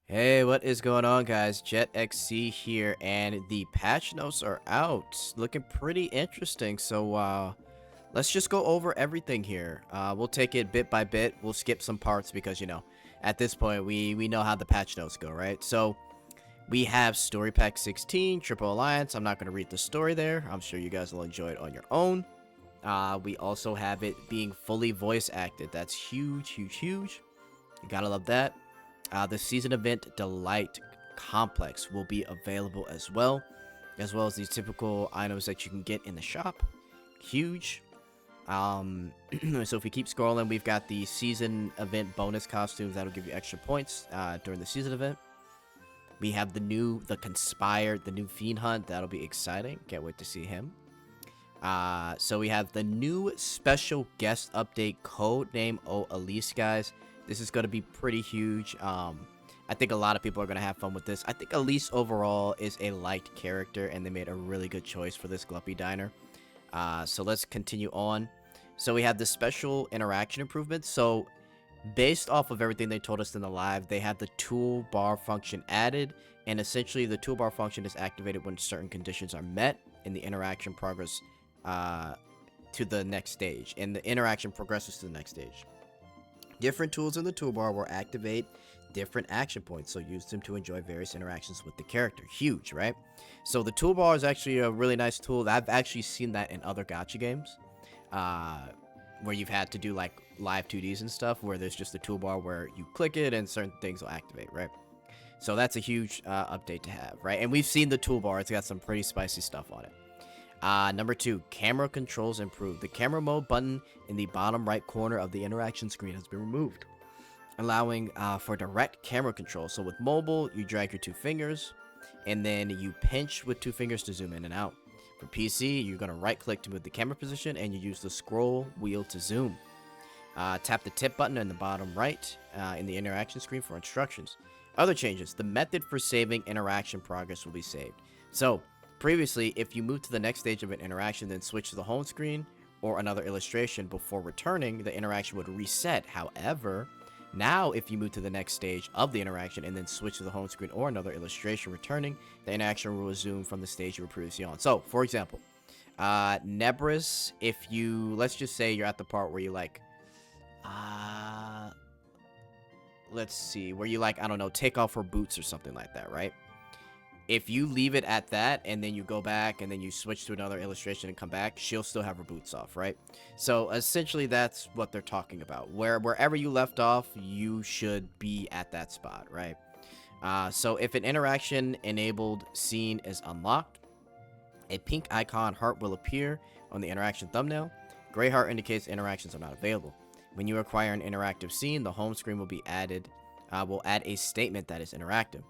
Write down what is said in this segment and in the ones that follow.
Hey, what is going on, guys? Jetxc here, and the patch notes are out. Looking pretty interesting, so let's just go over everything here. We'll take it bit by bit. We'll skip some parts because, at this point, we know how the patch notes go, right? So, we have Story Pack 16, Triple Alliance. I'm not going to read the story there. I'm sure you guys will enjoy it on your own. We also have it being fully voice acted. That's huge, huge, huge. You gotta love that. The season event Delight Complex will be available as well as these typical items that you can get in the shop. Huge. So if we keep scrolling, we've got the season event bonus costumes that'll give you extra points during the season event. We have the Conspired, the new Fiend Hunt. That'll be exciting. Can't wait to see him. So we have the new special guest update, Codename Elise, guys. This is going to be pretty huge. I think a lot of people are going to have fun with this. I think Elise overall is a liked character, and they made a really good choice for this Gluppy Diner. So let's continue on. So we have the special interaction improvements. So based off of everything they told us in the live, they had the toolbar function added, and essentially the toolbar function is activated when certain conditions are met in the interaction progress to the next stage, and the interaction progresses to the next stage. Different tools in the toolbar will activate different action points, so use them to enjoy various interactions with the character. Huge, right? So the toolbar is actually a really nice tool. I've actually seen that in other gacha games, where you've had to do like live 2Ds and stuff, where there's just a toolbar where you click it and certain things will activate, right? So that's a huge update to have, right? And we've seen the toolbar. It's got some pretty spicy stuff on it. Number 2, camera controls improved. The camera mode button in the bottom right corner of the interaction screen has been removed, allowing for direct camera control. So with mobile, you drag your 2 fingers, and then you pinch with 2 fingers to zoom in and out. For PC, you're going to right click to move the camera position, and you use the scroll wheel to zoom. Tap the tip button in the bottom right in the interaction screen for instructions. Other changes, the method for saving interaction progress will be saved. So previously, if you move to the next stage of an interaction, then switch to the home screen or another illustration before returning, the interaction would reset. However, now if you move to the next stage of the interaction and then switch to the home screen or another illustration returning, the interaction will resume from the stage you were previously on. So, for example, Nebris, if you, let's just say you're at the part where you like, let's see, where you like, I don't know, take off her boots or something like that, right? If you leave it at that and then you go back and then you switch to another illustration and come back, she'll still have her boots off, right? So essentially that's what they're talking about. Wherever you left off, you should be at that spot, right? So if an interaction enabled scene is unlocked, a pink icon heart will appear on the interaction thumbnail. Gray heart indicates interactions are not available. When you acquire an interactive scene, the home screen will add a statement that is interactive.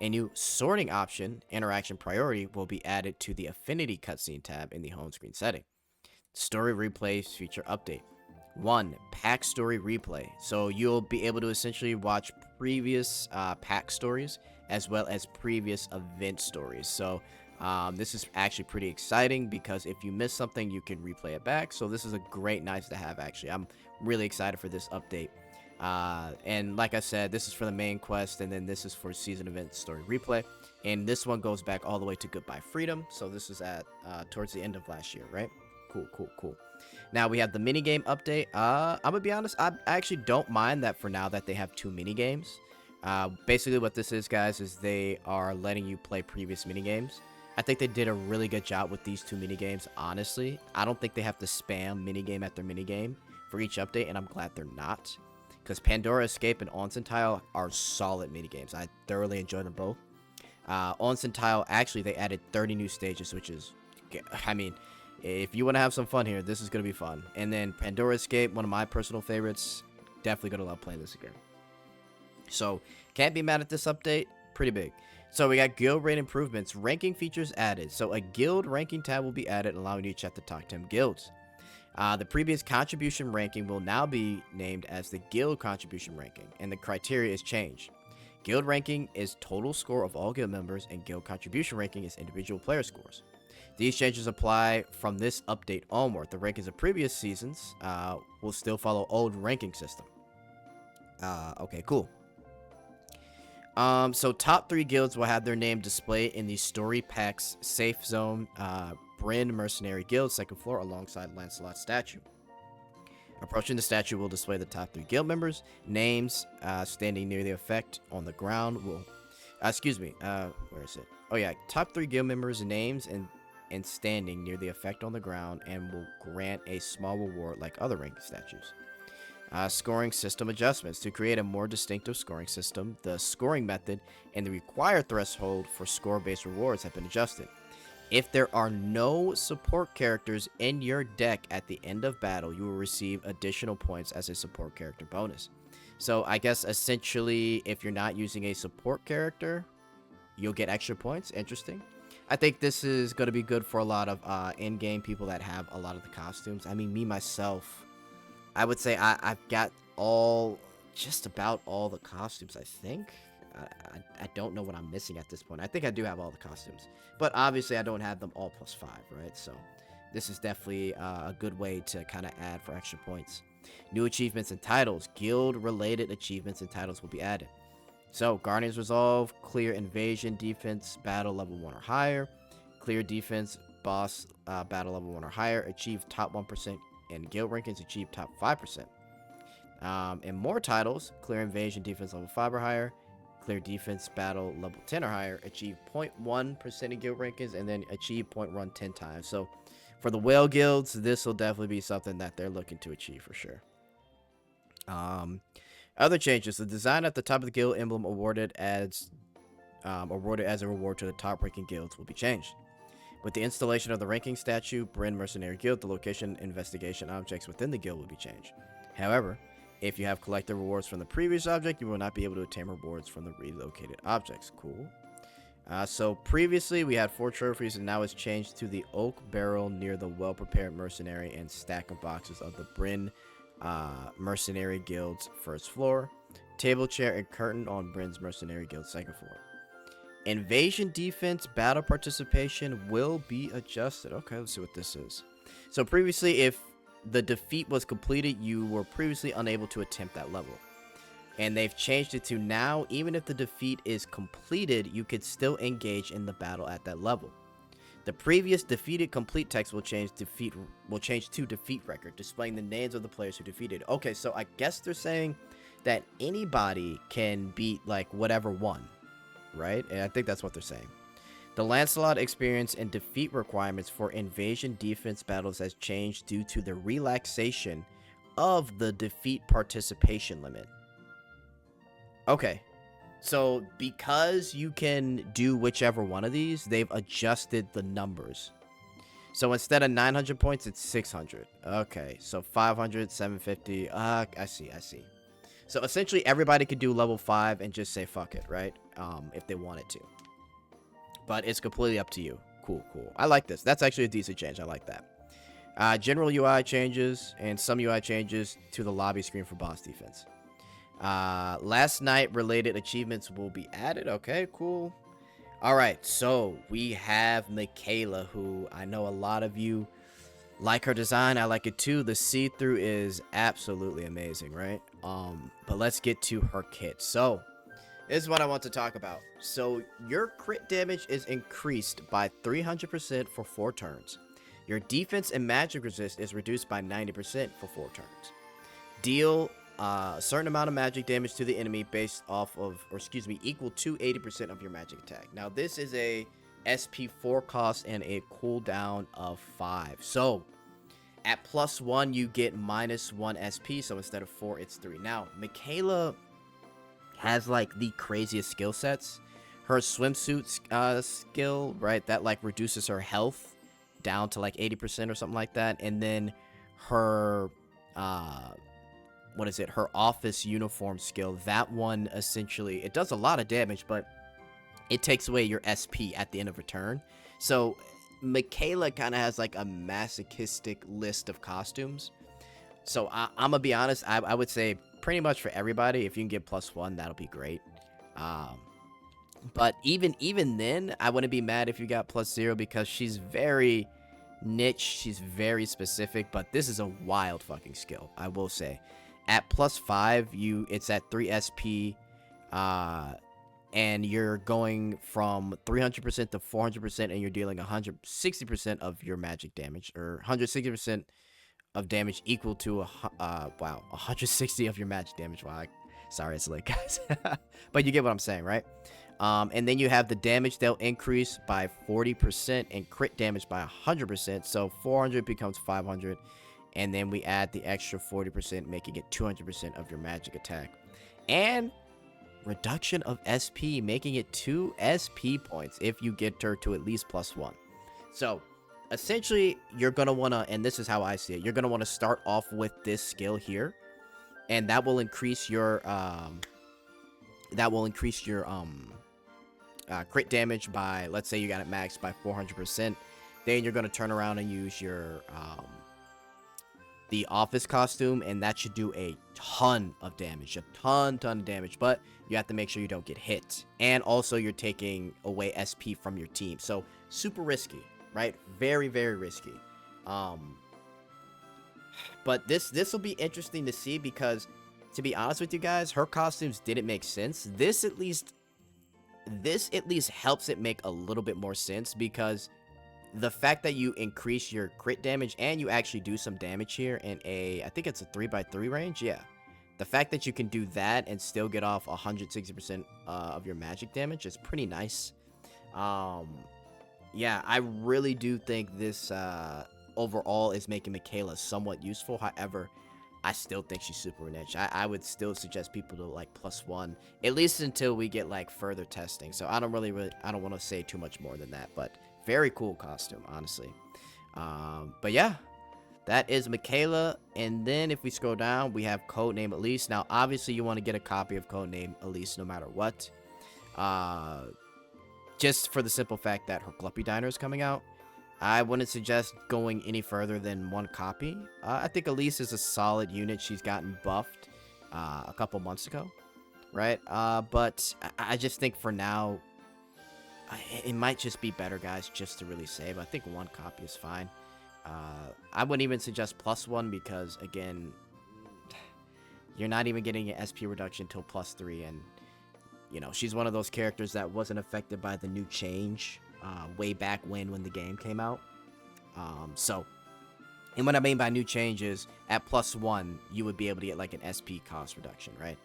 A new sorting option, interaction priority, will be added to the Affinity cutscene tab in the home screen setting. Story replays feature update. 1. Pack story replay. So you'll be able to essentially watch previous pack stories as well as previous event stories. So this is actually pretty exciting because if you miss something, you can replay it back. So this is a great nice to have, actually. I'm really excited for this update. And like I said, this is for the main quest, and then this is for season event story replay, and this one goes back all the way to Goodbye Freedom. So this is at towards the end of last year, right? Cool. Now we have the minigame update. I'm gonna be honest, I actually don't mind that for now that they have 2 minigames. Basically what this is, guys, is they are letting you play previous minigames. I think they did a really good job with these 2 minigames, honestly. I don't think they have to spam minigame after minigame for each update, and I'm glad they're not. Because Pandora Escape and Onsen Tile are solid minigames. I thoroughly enjoy them both. Onsen Tile, actually, they added 30 new stages, which is, I mean, if you want to have some fun here, this is going to be fun. And then Pandora Escape, one of my personal favorites. Definitely going to love playing this again. So, can't be mad at this update. Pretty big. So, we got guild rate improvements. Ranking features added. So, a guild ranking tab will be added, allowing you to check the top 10 guilds. The previous contribution ranking will now be named as the guild contribution ranking, and the criteria is changed. Guild ranking is total score of all guild members, and guild contribution ranking is individual player scores. These changes apply from this update onward. The rankings of previous seasons will still follow old ranking system. Okay, cool. So top 3 guilds will have their name displayed in the story packs safe zone, Bryn Mercenary Guild, 2nd floor, alongside Lancelot's statue. Approaching the statue will display the top 3 guild members' names, standing near the effect on the ground will, where is it? Oh yeah, top 3 guild members' names and standing near the effect on the ground, and will grant a small reward like other ranking statues. Scoring system adjustments. To create a more distinctive scoring system, the scoring method and the required threshold for score-based rewards have been adjusted. If there are no support characters in your deck at the end of battle, you will receive additional points as a support character bonus. So I guess essentially, if you're not using a support character, you'll get extra points. Interesting. I think this is going to be good for a lot of in-game people that have a lot of the costumes. I mean, me, myself, I would say I've got just about all the costumes, I think. I don't know what I'm missing at this point. I think I do have all the costumes. But obviously, I don't have them all +5, right? So this is definitely a good way to kind of add for extra points. New achievements and titles. Guild-related achievements and titles will be added. So, Guardian's Resolve, clear invasion, defense, battle level 1 or higher. Clear defense, boss, battle level 1 or higher. Achieve top 1%. And guild rankings, achieve top 5%. And more titles, clear invasion, defense level 5 or higher, clear defense, battle level 10 or higher, achieve 0.1% in guild rankings, and then achieve 0.1 10 times. So for the whale guilds, this will definitely be something that they're looking to achieve for sure. Other changes: the design at the top of the guild emblem awarded as a reward to the top ranking guilds will be changed. With the installation of the ranking statue, Bryn Mercenary Guild, the location investigation objects within the guild will be changed. However, if you have collected rewards from the previous object, you will not be able to obtain rewards from the relocated objects. Cool. So previously we had 4 trophies, and now it's changed to the oak barrel near the well-prepared mercenary and stack of boxes of the Bryn Mercenary Guild's 1st floor, table, chair, and curtain on Bryn's Mercenary Guild's 2nd floor. Invasion defense battle participation will be adjusted. Okay, let's see what this is. So previously, if the defeat was completed, you were previously unable to attempt that level. And they've changed it to now, even if the defeat is completed, you could still engage in the battle at that level. The previous defeated complete text will change to defeat record, displaying the names of the players who defeated. Okay, so I guess they're saying that anybody can beat like whatever one. Right? And I think that's what they're saying. The Lancelot experience and defeat requirements for invasion defense battles has changed due to the relaxation of the defeat participation limit. Okay. So because you can do whichever one of these, they've adjusted the numbers. So instead of 900 points, it's 600. Okay. So 500, 750. I see. So essentially, everybody could do level 5 and just say fuck it, right? If they wanted to. But it's completely up to you. Cool. I like this. That's actually a decent change. I like that. General UI changes and some UI changes to the lobby screen for boss defense. Last night related achievements will be added. Okay, cool. All right, so we have Michaela, who I know a lot of you like her design. I like it too. The see-through is absolutely amazing, right? But let's get to her kit. So this is what I want to talk about. So your crit damage is increased by 300% for 4 turns. Your defense and magic resist is reduced by 90% for 4 turns. Deal a certain amount of magic damage to the enemy based off of, equal to 80% of your magic attack. Now this is a SP4 cost and a cooldown of 5. So at +1 you get -1 SP, so instead of 4 it's 3. Now Michaela has like the craziest skill sets. Her swimsuit skill, right, that like reduces her health down to like 80% or something like that. And then her her office uniform skill, that one essentially, it does a lot of damage, but it takes away your SP at the end of a turn. So Michaela kind of has like a masochistic list of costumes. So I'm gonna be honest, I would say pretty much for everybody, if you can get +1, that'll be great. But even then, I wouldn't be mad if you got +0, because she's very niche, she's very specific. But this is a wild fucking skill, I will say. At +5, it's at 3 SP, and you're going from 300% to 400%, and you're dealing 160% of your magic damage, or 160% of damage equal to wow, 160 of your magic damage. Wow, sorry it's late, guys. But you get what I'm saying, right? And then you have the damage they'll increase by 40% and crit damage by 100%. So 400 becomes 500, and then we add the extra 40%, making it 200% of your magic attack. And reduction of SP, making it 2 SP points if you get her to at least +1. So essentially, you're gonna wanna, and this is how I see it, you're gonna want to start off with this skill here, and that will increase your crit damage by, let's say you got it maxed by 400%. Then you're gonna turn around and use your the office costume, and that should do a ton of damage, a ton of damage, but you have to make sure you don't get hit. And also you're taking away SP from your team, so super risky, right? Very, very risky. But this will be interesting to see, because to be honest with you guys, her costumes didn't make sense. This at least helps it make a little bit more sense, because the fact that you increase your crit damage and you actually do some damage here in I think it's a 3x3 range. Yeah, the fact that you can do that and still get off 160% of your magic damage is pretty nice. Yeah, I really do think this overall is making Michaela somewhat useful. However, I still think she's super niche. I would still suggest people to like +1, at least until we get like further testing. So I don't want to say too much more than that, but very cool costume, honestly. But yeah, that is Michaela. And then if we scroll down, we have Codename Elise. Now, obviously, you want to get a copy of Codename Elise no matter what. Just for the simple fact that her Gluppy Diner is coming out. I wouldn't suggest going any further than 1 copy. I think Elise is a solid unit. She's gotten buffed a couple months ago, right? But I just think for now, it might just be better, guys, just to really save. I think 1 copy is fine. I wouldn't even suggest +1, because, again, you're not even getting an SP reduction until +3. And, you know, she's one of those characters that wasn't affected by the new change way back when the game came out. And what I mean by new changes, at +1, you would be able to get like an SP cost reduction, right?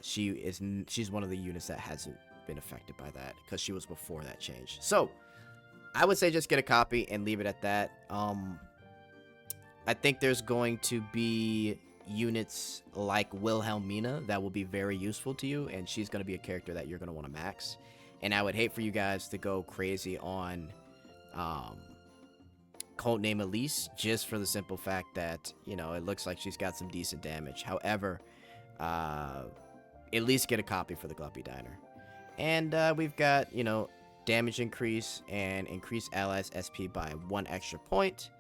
She's one of the units that hasn't been affected by that, because she was before that change. So I would say just get a copy and leave it at that. I think there's going to be units like Wilhelmina that will be very useful to you, and she's going to be a character that you're going to want to max. And I would hate for you guys to go crazy on Codename Elise, just for the simple fact that, you know, it looks like she's got some decent damage. However, at least get a copy for the Gluppy Diner. And we've got, you know, damage increase and increase allies SP by 1 extra point,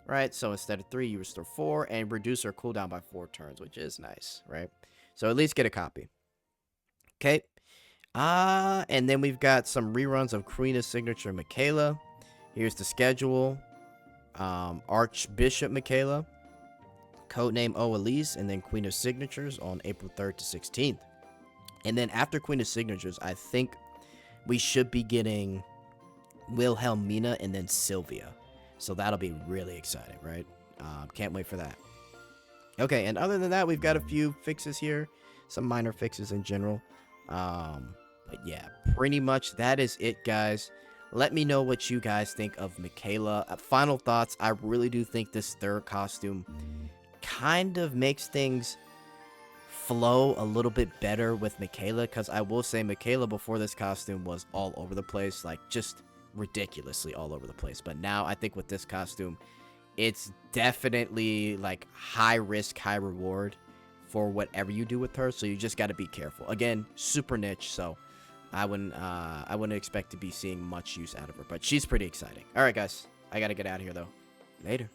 right? So instead of 3, you restore 4, and reduce her cooldown by 4 turns, which is nice, right? So at least get a copy. Okay. And then we've got some reruns of Queen's Signature Michaela. Here's the schedule. Archbishop Michaela, Codename Elise, and then Queen of Signatures on April 3rd to 16th. And then after Queen of Signatures, I think we should be getting Wilhelmina and then Sylvia. So that'll be really exciting, right? Can't wait for that. Okay, and other than that, we've got a few fixes here. Some minor fixes in general. But yeah, pretty much that is it, guys. Let me know what you guys think of Michaela. Final thoughts, I really do think this 3rd costume kind of makes things flow a little bit better with Michaela, because I will say Michaela before this costume was all over the place, like just ridiculously all over the place. But now I think with this costume, it's definitely like high risk, high reward for whatever you do with her. So you just got to be careful. Again, super niche, so I wouldn't expect to be seeing much use out of her, but she's pretty exciting. All right, guys, I got to get out of here though. Later.